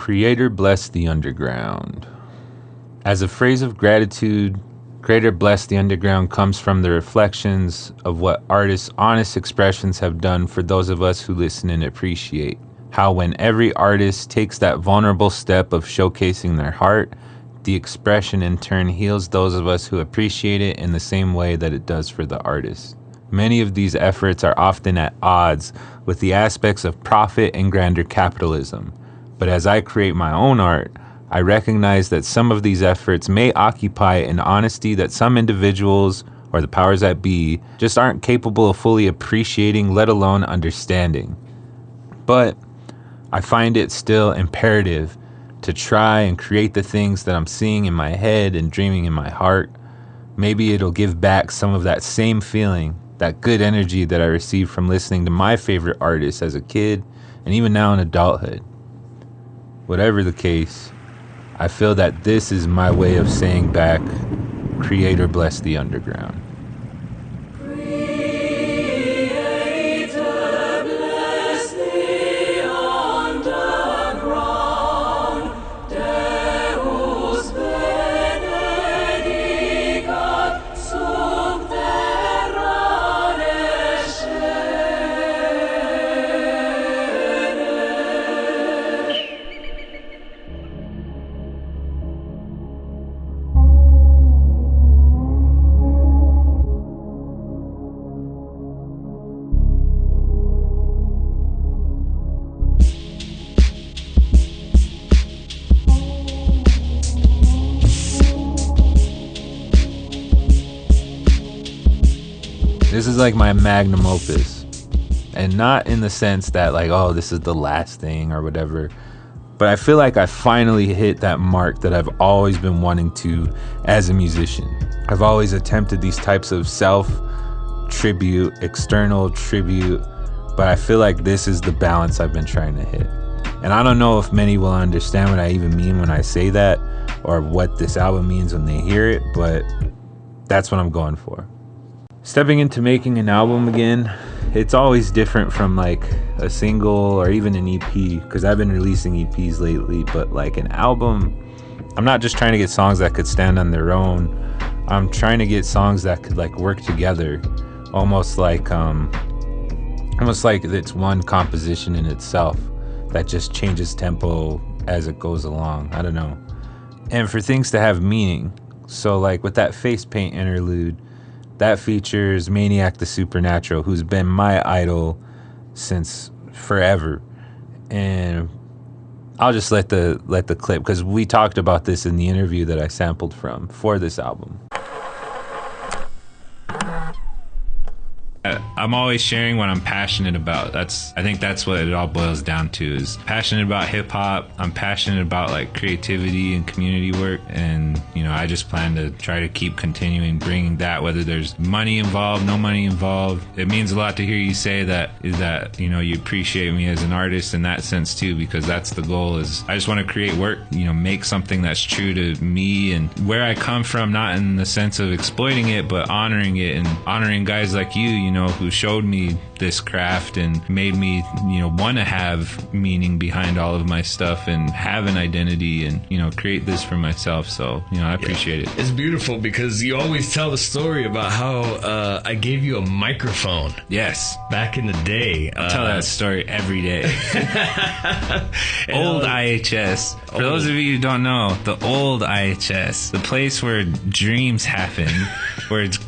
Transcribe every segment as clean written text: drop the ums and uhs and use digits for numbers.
Creator bless the underground. As a phrase of gratitude, Creator bless the underground comes from the reflections of what artists' honest expressions have done for those of us who listen and appreciate. How when every artist takes that vulnerable step of showcasing their heart, the expression in turn heals those of us who appreciate it in the same way that it does for the artist. Many of these efforts are often at odds with the aspects of profit and grander capitalism. But as I create my own art, I recognize that some of these efforts may occupy an honesty that some individuals or the powers that be just aren't capable of fully appreciating, let alone understanding. But I find it still imperative to try and create the things that I'm seeing in my head and dreaming in my heart. Maybe it'll give back some of that same feeling, that good energy that I received from listening to my favorite artists as a kid and even now in adulthood. Whatever the case, I feel that this is my way of saying back, Creator bless the underground. This is like my magnum opus, and not in the sense that like, oh, this is the last thing or whatever, but I feel like I finally hit that mark that I've always been wanting to as a musician. I've always attempted these types of self-tribute, external tribute, but I feel like this is the balance I've been trying to hit. And I don't know if many will understand what I even mean when I say that, or what this album means when they hear it, but that's what I'm going for. Stepping into making an album again, it's always different from like a single or even an EP, because I've been releasing EPs lately, but like an album, I'm not just trying to get songs that could stand on their own. I'm trying to get songs that could like work together, almost like it's one composition in itself that just changes tempo as it goes along. I don't know. And for things to have meaning. So like with that face paint interlude, that features Maniac the Supernatural, who's been my idol since forever. And I'll just let the clip, because we talked about this in the interview that I sampled from for this album. I'm always sharing what I'm passionate about. I think that's what it all boils down to, is passionate about hip hop. I'm passionate about like creativity and community work, and you know, I just plan to try to keep continuing bringing that, whether there's money involved, no money involved. It means a lot to hear you say that you know, you appreciate me as an artist in that sense too, because that's the goal. Is I just want to create work, you know, make something that's true to me and where I come from, not in the sense of exploiting it, but honoring it and honoring guys like you know, who showed me this craft and made me, you know, want to have meaning behind all of my stuff and have an identity and, you know, create this for myself. So, you know, I appreciate it. It's beautiful because you always tell the story about how I gave you a microphone. Yes. Back in the day. I tell that story every day. Old IHS. For those of you who don't know, the old IHS, the place where dreams happen, where it's,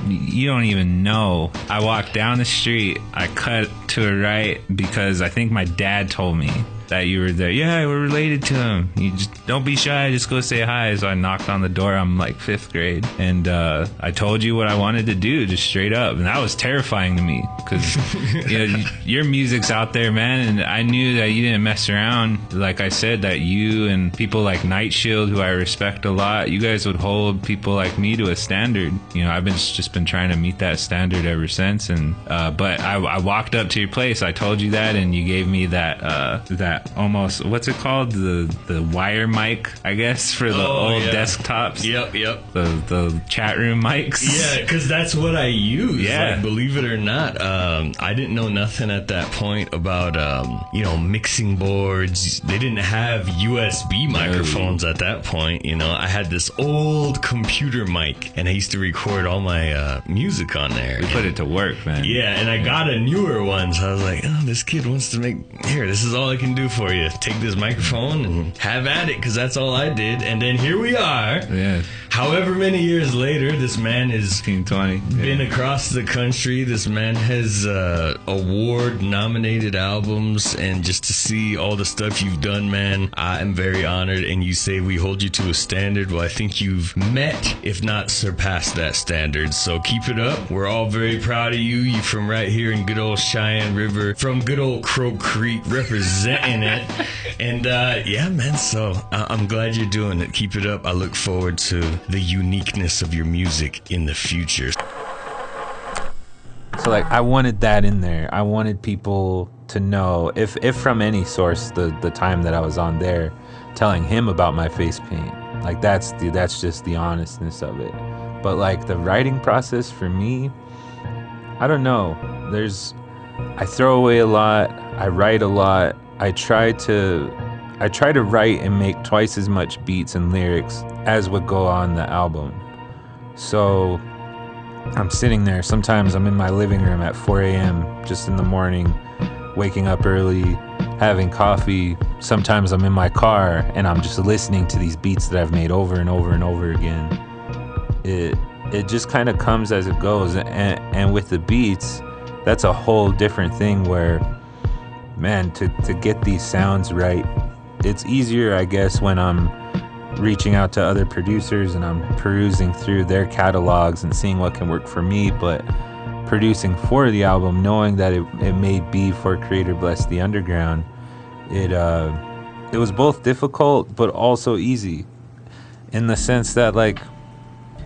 you don't even know. I walked down the street, I cut to a right because I think my dad told me that you were there. Yeah, we're related to him. You just don't be shy, just go say hi. So I knocked on the door. I'm like 5th grade, and I told you what I wanted to do, just straight up, and that was terrifying to me because you know, your music's out there, man, and I knew that you didn't mess around. Like I said, that you and people like Night Shield, who I respect a lot, you guys would hold people like me to a standard. You know, I've been been trying to meet that standard ever since. And but I walked up to your place. I told you that, and you gave me that almost, what's it called, the wire mic, I guess, for the old desktops. Yep. The chat room mics. Yeah, because that's what I use. Yeah. Like, believe it or not, I didn't know nothing at that point about mixing boards. They didn't have USB microphones at that point. I had this old computer mic, and I used to record all my music on there. We put it to work, man. Yeah, and I got a newer one, so I was like, oh, this kid wants to this is all I can do for you. Take this microphone and have at it, because that's all I did. And then here we are. Yeah. However many years later, this man has 20 been across the country. This man has award-nominated albums, and just to see all the stuff you've done, man, I am very honored. And you say we hold you to a standard. Well, I think you've met, if not surpassed, that standard. So keep it up. We're all very proud of you. You from right here in good old Cheyenne River, from good old Crow Creek, representing it. And yeah, man, so I'm glad you're doing it. Keep it up. I look forward to the uniqueness of your music in the future. So like, I wanted that in there. I wanted people to know, if from any source, the time that I was on there, telling him about my face paint. Like, that's just the honestness of it. But like, the writing process for me, I don't know. I throw away a lot. I write a lot. I try to write and make twice as much beats and lyrics as would go on the album. So I'm sitting there. Sometimes I'm in my living room at 4 a.m. just in the morning, waking up early, having coffee. Sometimes I'm in my car and I'm just listening to these beats that I've made over and over and over again. It just kind of comes as it goes. And with the beats, that's a whole different thing where, man, to get these sounds right, it's easier, I guess, when I'm reaching out to other producers and I'm perusing through their catalogs and seeing what can work for me. But producing for the album, knowing that it may be for Creator Bless the Underground, it was both difficult but also easy, in the sense that, like,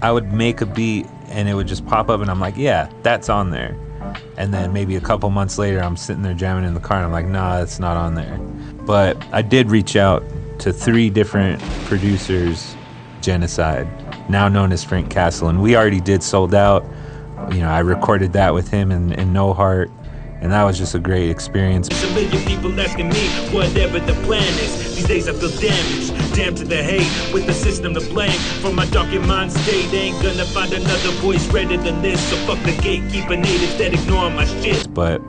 I would make a beat and it would just pop up and I'm like, yeah, that's on there. And then maybe a couple months later, I'm sitting there jamming in the car and I'm like, nah, it's not on there. But I did reach out to 3 different producers, Genocide, now known as Franc Castle, and we already did Sold Out. I recorded that with him in No Heart, and that was just a great experience. A million people asking me whatever the plan is. These days I feel damaged, damn to the hate, with the system to blame. From my darkened mind state, ain't gonna find another voice redder than this. So fuck the gatekeeper natives that ignoring my shit. But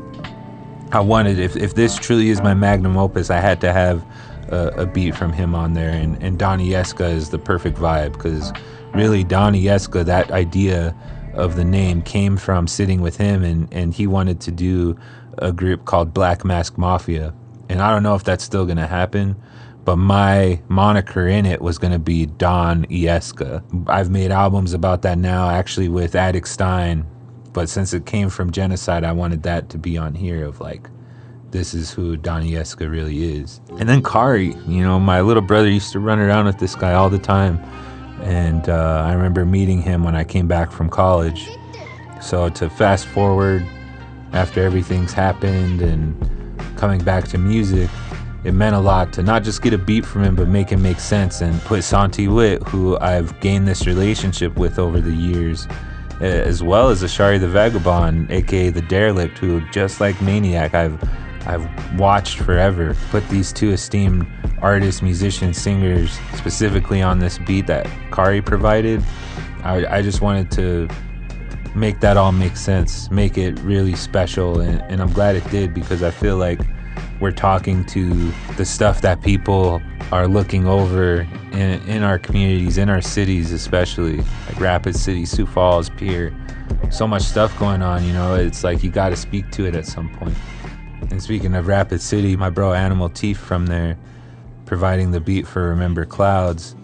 I wanted, if this truly is my magnum opus, I had to have a beat from him on there, and Donnie Yeska is the perfect vibe, because really Donnie Yeska, that idea of the name came from sitting with him, and he wanted to do a group called Black Mask Mafia, and I don't know if that's still gonna happen, but my moniker in it was gonna be Don Yeska. I've made albums about that now, actually with Attic Stein, but since it came from Genocide, I wanted that to be on here, of like, this is who Donnie Yeska really is. And then Kari, my little brother used to run around with this guy all the time. And I remember meeting him when I came back from college. So to fast forward, after everything's happened and coming back to music, it meant a lot to not just get a beat from him, but make it make sense, and put Santee Witt, who I've gained this relationship with over the years, as well as Asharri the Vagabond, aka the Derelict, who, just like Maniac, I've watched forever. Put these 2 esteemed artists, musicians, singers specifically on this beat that Kari provided. I just wanted to make that all make sense, make it really special, and I'm glad it did, because I feel like we're talking to the stuff that people are looking over in our communities, in our cities especially, like Rapid City, Sioux Falls, Pierre. So much stuff going on, it's like you got to speak to it at some point. And speaking of Rapid City, my bro Animal Teef from there, providing the beat for Remember Clouds,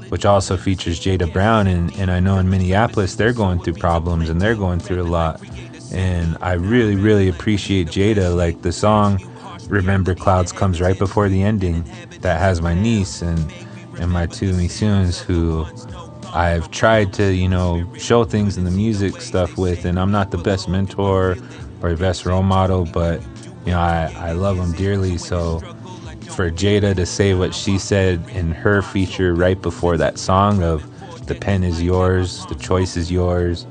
which also features Jada Brown, and I know in Minneapolis they're going through problems and they're going through a lot. And I really, really appreciate Jada. Like, the song Remember Clouds comes right before the ending, that has my niece and my 2 Missuns who I've tried to, show things in the music stuff with, and I'm not the best mentor or the best role model, but, I love them dearly. So for Jada to say what she said in her feature right before that song of the pen is yours, the choice is yours.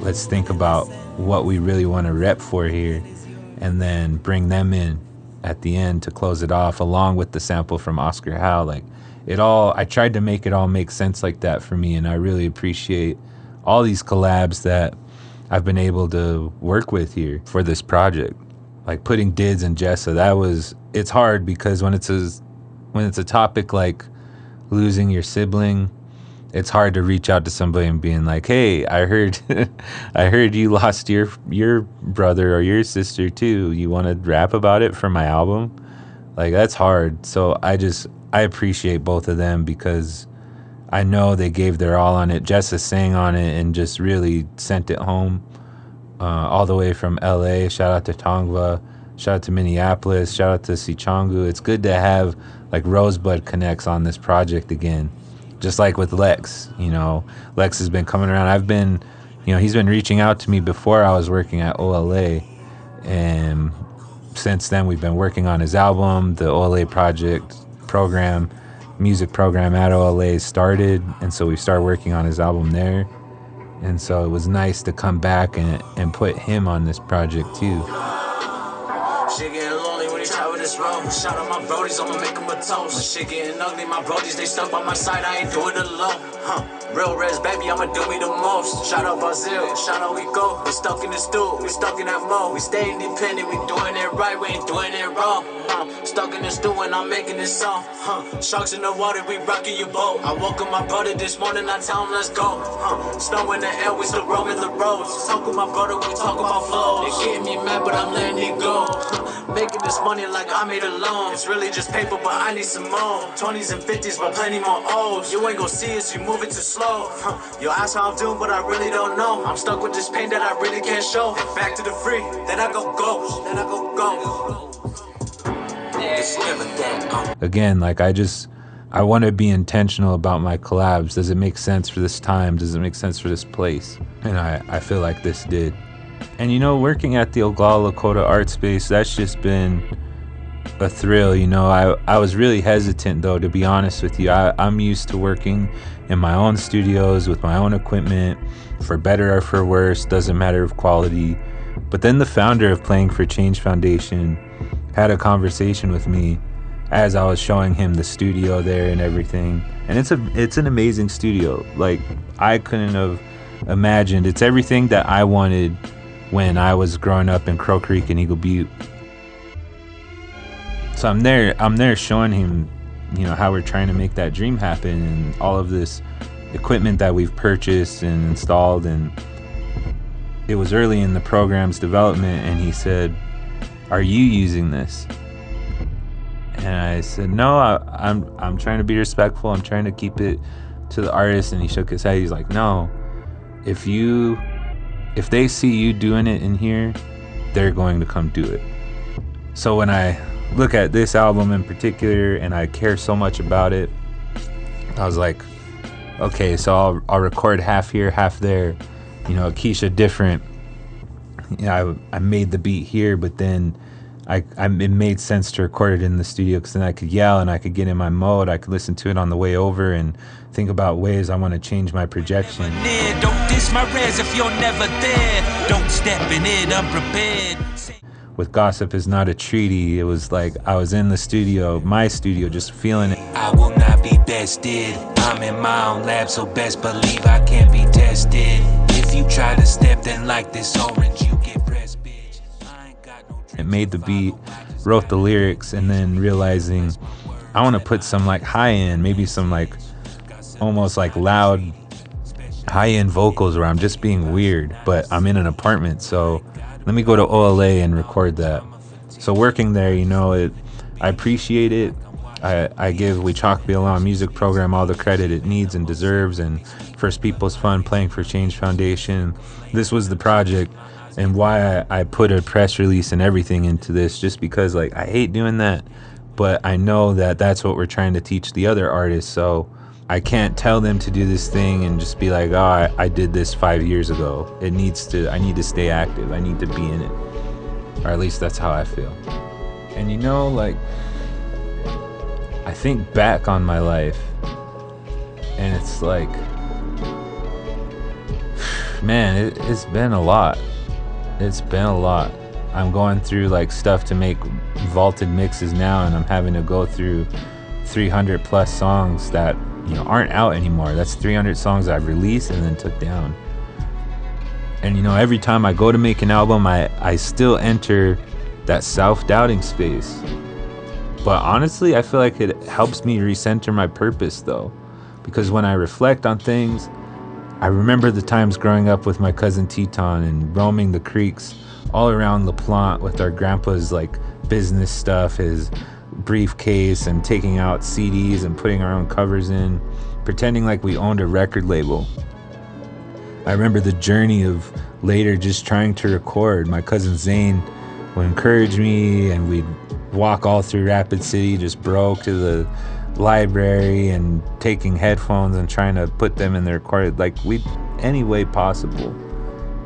Let's think about what we really want to rep for here, and then bring them in at the end to close it off, along with the sample from Oscar Howe. I tried to make it all make sense like that for me, and I really appreciate all these collabs that I've been able to work with here for this project. Like putting Dids and Jessa, it's hard because when it's a topic like losing your sibling, it's hard to reach out to somebody and being like, hey, I heard you lost your brother or your sister too. You want to rap about it for my album? That's hard. So I appreciate both of them because I know they gave their all on it. Jessa sang on it and just really sent it home, all the way from LA. Shout out to Tongva. Shout out to Minneapolis. Shout out to Sichongu. It's good to have Rosebud connects on this project again. Just like with Lex, Lex has been coming around. He's been reaching out to me before I was working at OLA. And since then, we've been working on his album. The OLA music program at OLA started. And so we started working on his album there. And so it was nice to come back and put him on this project too. Shit getting lonely when you travel this road. Shout out my brodies, I'ma make them a toast. Shit getting ugly, my brodies, they stuck by my side, I ain't doing it alone. Real res, baby, I'ma do me the most. Shout out Bazille, shout out we go. We stuck in the stew, we stuck in that mode. We stay independent, we doing it right, we ain't doing it wrong. Stuck in the stew and I'm making this song. Sharks in the water, we rocking your boat. I woke up my brother this morning, I tell him let's go. Snow in the air, we still roaming the roads. Talk with my brother, we talk about flows. They getting me mad, but I'm letting it go. Making this money like I made a loan. It's really just paper, but I need some more. 20s and 50s, but plenty more O's. You ain't gon' see us, you moving too slow. You ask how I'm doing, but I really don't know. I'm stuck with this pain that I really can't show. Back to the free, then I go ghost, then I go ghost. It's never that. Again, I want to be intentional about my collabs. Does it make sense for this time? Does it make sense for this place? And I feel like this did. And working at the Oglala Lakota Artspace, that's just been a thrill. I was really hesitant though, to be honest with you. I'm used to working in my own studios with my own equipment, for better or for worse, doesn't matter of quality. But then the founder of Playing for Change Foundation had a conversation with me as I was showing him the studio there and everything. And it's an amazing studio. I couldn't have imagined. It's everything that I wanted when I was growing up in Crow Creek and Eagle Butte. So I'm there showing him, how we're trying to make that dream happen, and all of this equipment that we've purchased and installed. And it was early in the program's development, and he said, "Are you using this?" And I said, "No, I'm trying to be respectful. I'm trying to keep it to the artist." And he shook his head. He's like, "No, if they see you doing it in here, they're going to come do it." So when I look at this album in particular, and I care so much about it, I was like, okay, so I'll record half here, half there. Keisha different. I made the beat here, but then it made sense to record it in the studio, because then I could yell and I could get in my mode. I could listen to it on the way over and think about ways I want to change my projection. Don't diss my res if you're never there. Don't step in it unprepared. With Gossip Is Not a Treaty, it was like I was in the studio, my studio, just feeling it. I will not be bested. I'm in my own lab, so best believe I can't be tested. If you try to step, then like this orange, you get pressed, bitch. I ain't got no. It made the beat, wrote the lyrics, and then realizing I want to put some high end, maybe some almost loud high-end vocals where I'm just being weird, but I'm in an apartment, so let me go to OLA and record that. So working there, you know, I appreciate it. I give Wicahpi Olowan music program all the credit it needs and deserves, and First People's Fund, Playing for Change Foundation. This was the project and why I put a press release and everything into this, just because like I hate doing that, but I know that that's what we're trying to teach the other artists, so I can't tell them to do this thing and just be like, oh, I did this 5 years ago. I need to stay active. I need to be in it. Or at least that's how I feel. And you know, like, I think back on my life and it's like, man, it's been a lot. It's been a lot. I'm going through like stuff to make vaulted mixes now, and I'm having to go through 300 plus songs that, you know, aren't out anymore. That's 300 songs I've released and then took down. And you know, every time I go to make an album, I still enter that self-doubting space. But honestly, I feel like it helps me recenter my purpose though, because when I reflect on things, I remember the times growing up with my cousin Teton and roaming the creeks all around La Plante with our grandpa's like business stuff, his briefcase, and taking out CDs and putting our own covers in, pretending like we owned a record label. I remember the journey of later just trying to record. My cousin Zane would encourage me, and we'd walk all through Rapid City, just broke to the library and taking headphones and trying to put them in the recorder, like any way possible.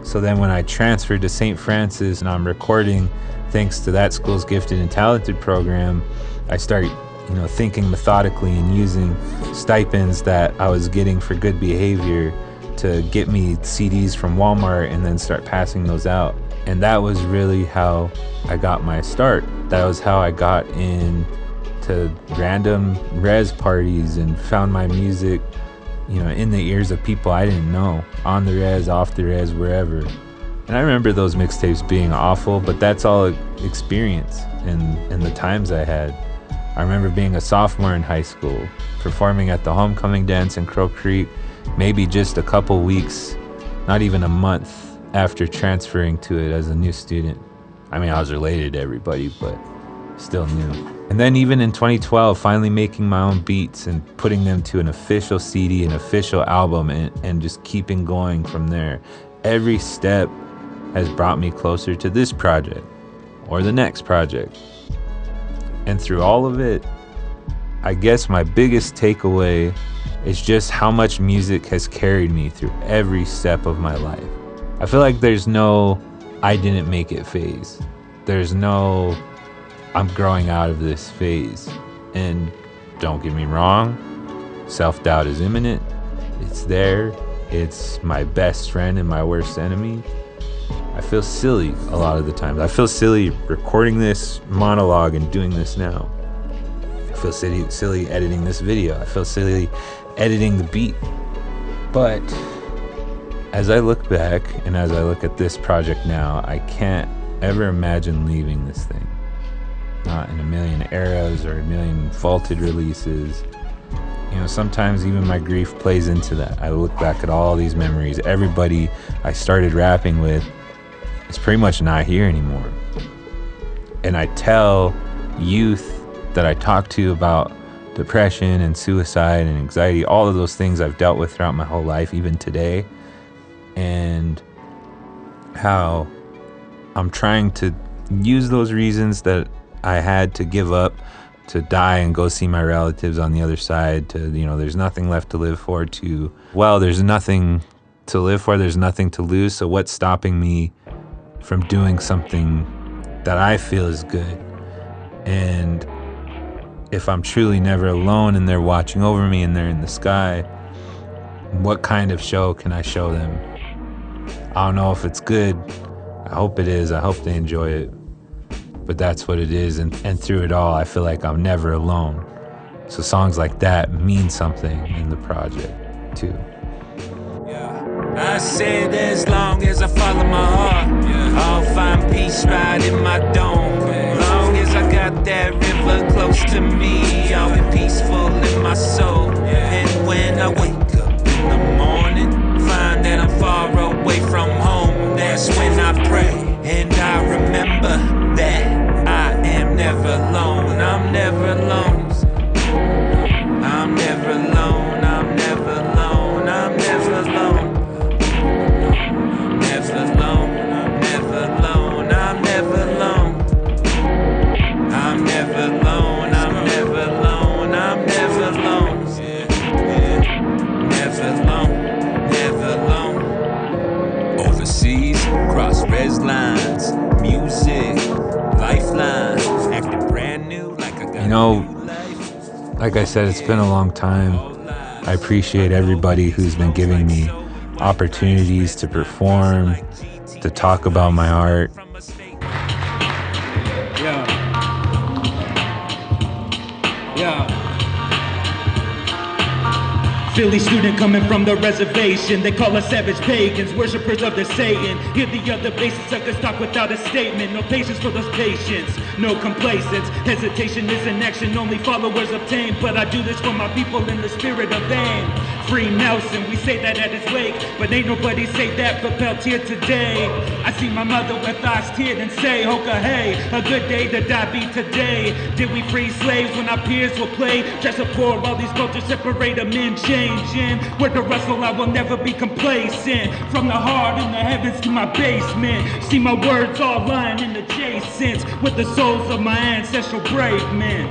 So then when I transferred to St. Francis and I'm recording thanks to that school's gifted and talented program, I start, you know, thinking methodically and using stipends that I was getting for good behavior to get me CDs from Walmart and then start passing those out. And that was really how I got my start. That was how I got into random res parties and found my music, you know, in the ears of people I didn't know, on the res, off the res, wherever. And I remember those mixtapes being awful, but that's all experience and the times I had. I remember being a sophomore in high school, performing at the homecoming dance in Crow Creek, maybe just a couple weeks, not even a month after transferring to it as a new student. I mean, I was related to everybody, but still new. And then even in 2012, finally making my own beats and putting them to an official CD, an official album, and just keeping going from there. Every step has brought me closer to this project or the next project. And through all of it, I guess my biggest takeaway is just how much music has carried me through every step of my life. I feel like there's no I didn't make it phase. There's no I'm growing out of this phase. And don't get me wrong, self-doubt is imminent. It's there. It's my best friend and my worst enemy. I feel silly a lot of the times. I feel silly recording this monologue and doing this now. I feel silly editing this video. I feel silly editing the beat. But as I look back and as I look at this project now, I can't ever imagine leaving this thing. Not in a million eras or a million vaulted releases. You know, sometimes even my grief plays into that. I look back at all these memories. Everybody I started rapping with is pretty much not here anymore. And I tell youth that I talk to about depression and suicide and anxiety, all of those things I've dealt with throughout my whole life, even today, and how I'm trying to use those reasons that I had to give up, to die and go see my relatives on the other side, to, you know, there's nothing left to live for, to, well, there's nothing to live for, there's nothing to lose, so what's stopping me from doing something that I feel is good? And if I'm truly never alone and they're watching over me and they're in the sky, what kind of show can I show them? I don't know if it's good. I hope it is. I hope they enjoy it. But that's what it is. And through it all, I feel like I'm never alone. So songs like that mean something in the project, too. I said as long as I follow my heart, I'll find peace right in my dome. Long as I got that river close to me, I'll be peaceful in my soul. And when I wake up in the morning, know, like I said, it's been a long time. I appreciate everybody who's been giving me opportunities to perform, to talk about my art. Philly student coming from the reservation. They call us savage pagans, worshippers of the Satan. Hear the other bases suckers talk without a statement. No patience for those patients, no complacence. Hesitation is an action, only followers obtain. But I do this for my people in the spirit of aim. Free Nelson, we say that at his wake, but ain't nobody say that for Peltier today. I see my mother with eyes teared and say, Hoka hey, a good day to die be today. Did we free slaves when our peers will play? Dress up for all these cultures, separate them in changing. With the Russell, I will never be complacent. From the heart in the heavens to my basement. See my words all lying in adjacent with the souls of my ancestral brave men.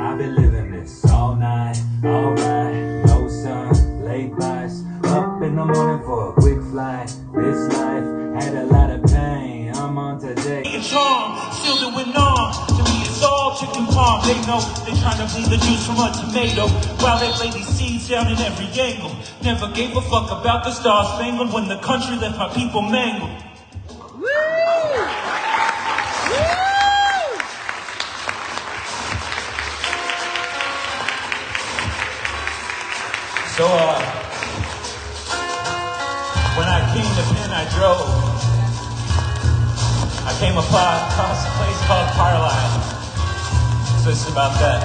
I've been living this all night, alright, no sun, late nights, up in the morning for a quick flight. This life had a lot of pain, I'm on today. Charm, still doing on. To me it's all chicken parm. They know they trying to bleed the juice from a tomato while they lay these seeds down in every angle. Never gave a fuck about the Star Spangled when the country left my people mangled. So, when I came to Penn, I drove. I came across a place called Carlisle. So it's about that.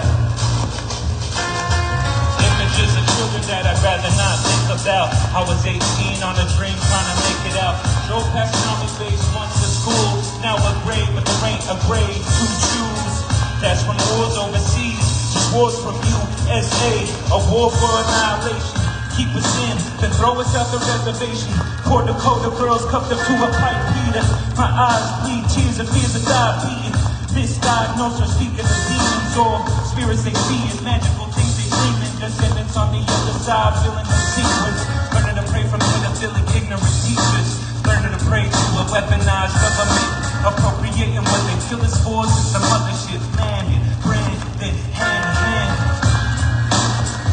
Images of children that I'd rather not think about. I was 18 on a dream trying to make it out. Drove past an army base once to school. Now a grade, but there ain't a grade to choose. That's when wars overseas. Just wars from USA. A war for annihilation. Keep us in, then throw us out the reservation. Poor Dakota girls cuffed up to a pipe heater. My eyes bleed tears of fears of diabetes. Misdiagnosed or speaking of demons or spirits they see and magical things they dreaming. Descendants on the other side feeling the sequence. Learning to pray from pedophilic ignorant teachers. Learning to pray to a weaponized government. Appropriating what they feel is for since the mothership. Man, brand, then hand in hand.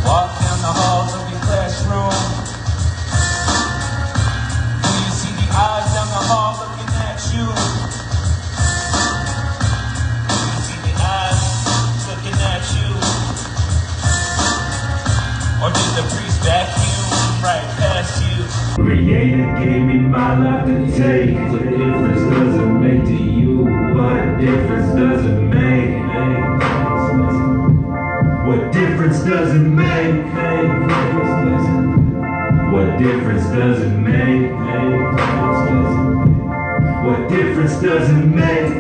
Walk down the halls of your classroom. Do you see the eyes down the hall looking at you? Do you see the eyes looking at you? Or did the priest vacuum right past you? Creator gave me my life to take. What difference does it make to you? What difference does it make? What difference does it make? What difference does it make? What difference does it make?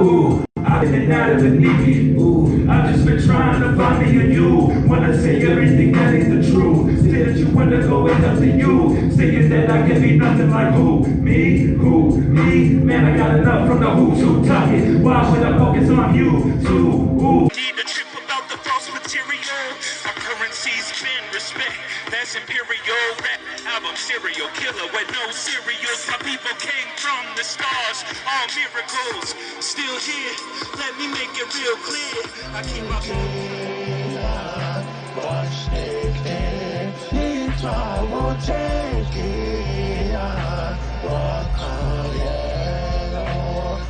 Ooh, I've been in and out of the knee. Ooh, I've just been trying to find me a you. Wanna say everything that ain't the truth. Say that you wanna go and up to you. Saying that I can be nothing like who? Me? Who? Me? Man, I got enough from the who's who talking. Why would I focus on you too? Ooh. Need a trip about the false material. Our currency's been respect. That's imperial rap album, serial killer with no cereals. My people came from the stars, all miracles. Still here, let me make it real clear. I keep my Watch it, I will take it. Walk on yellow.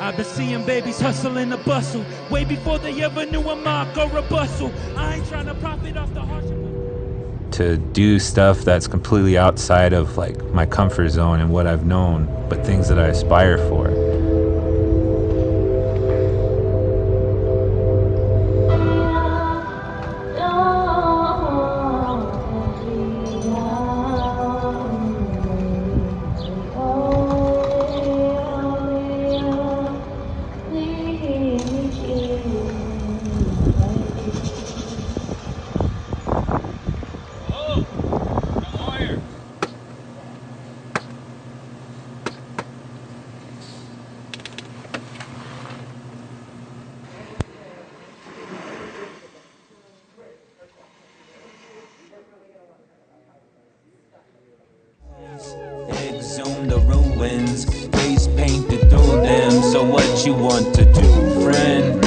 I've been seeing babies hustle in the bustle way before they ever knew a mock or a bustle. I ain't trying to profit off the hardship. To do stuff that's completely outside of like my comfort zone and what I've known, but things that I aspire for. twins, face painted through them. So what you want to do, friend?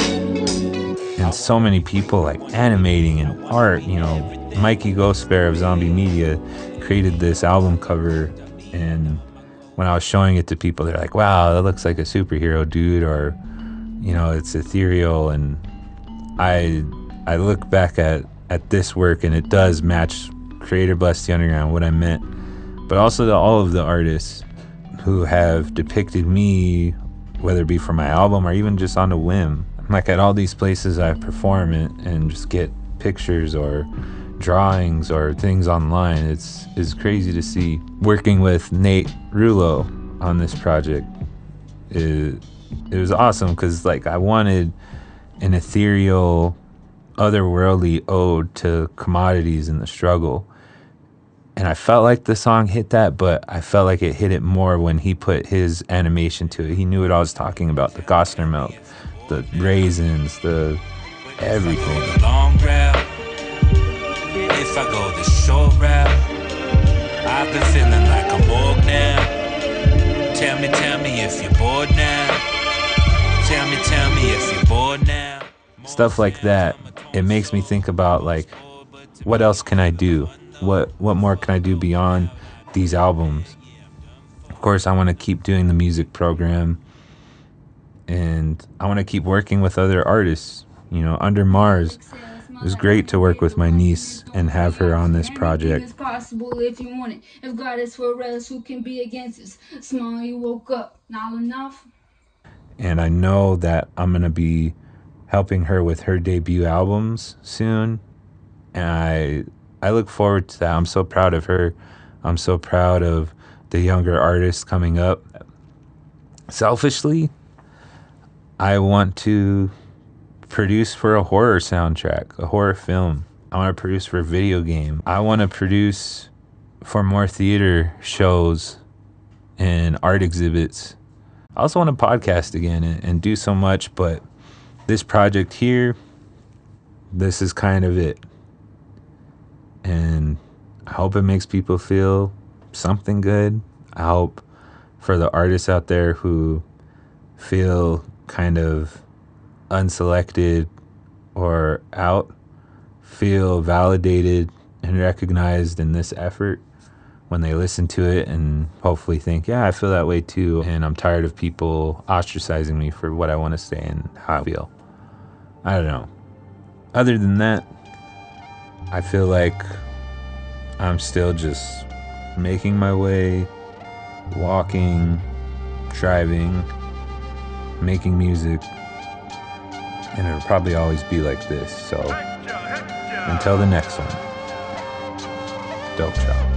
And so many people like animating and art, you know. Maiki of Zombie Media created this album cover, and when I was showing it to people, they're like, wow, that looks like a superhero, dude, or, you know, it's ethereal. And I look back at this work, and it does match Creator Bless the Underground, what I meant, but also to all of the artists who have depicted me, whether it be for my album or even just on a whim. Like at all these places I perform it and just get pictures or drawings or things online. It's crazy to see. Working with Nate Ruleaux on this project, it was awesome because like I wanted an ethereal, otherworldly ode to commodities in the struggle. And I felt like the song hit that, but I felt like it hit it more when he put his animation to it. He knew what I was talking about, the Gosner milk, the raisins, the everything. Long route, if I go the short route, I've been feeling like I'm bored now. Tell me if you're bored now. Tell me if you're bored now. Stuff like that, it makes me think about like, what else can I do? What more can I do beyond these albums? Of course, I want to keep doing the music program, and I want to keep working with other artists. You know, uNdermaRs. It was great to work with my niece and have her on this project. It's possible if you want it. If God is for us, who can be against us? Small, you woke up, not enough. And I know that I'm going to be helping her with her debut albums soon. And I look forward to that. I'm so proud of her. I'm so proud of the younger artists coming up. Selfishly, I want to produce for a horror soundtrack, a horror film. I want to produce for a video game. I want to produce for more theater shows and art exhibits. I also want to podcast again and do so much, but this project here, this is kind of it. And I hope it makes people feel something good. I hope for the artists out there who feel kind of unselected or out, feel validated and recognized in this effort when they listen to it, and hopefully think, yeah, I feel that way too, and I'm tired of people ostracizing me for what I want to say and how I feel. I don't know. Other than that, I feel like I'm still just making my way, walking, driving, making music, and it'll probably always be like this. So until the next one, dope job.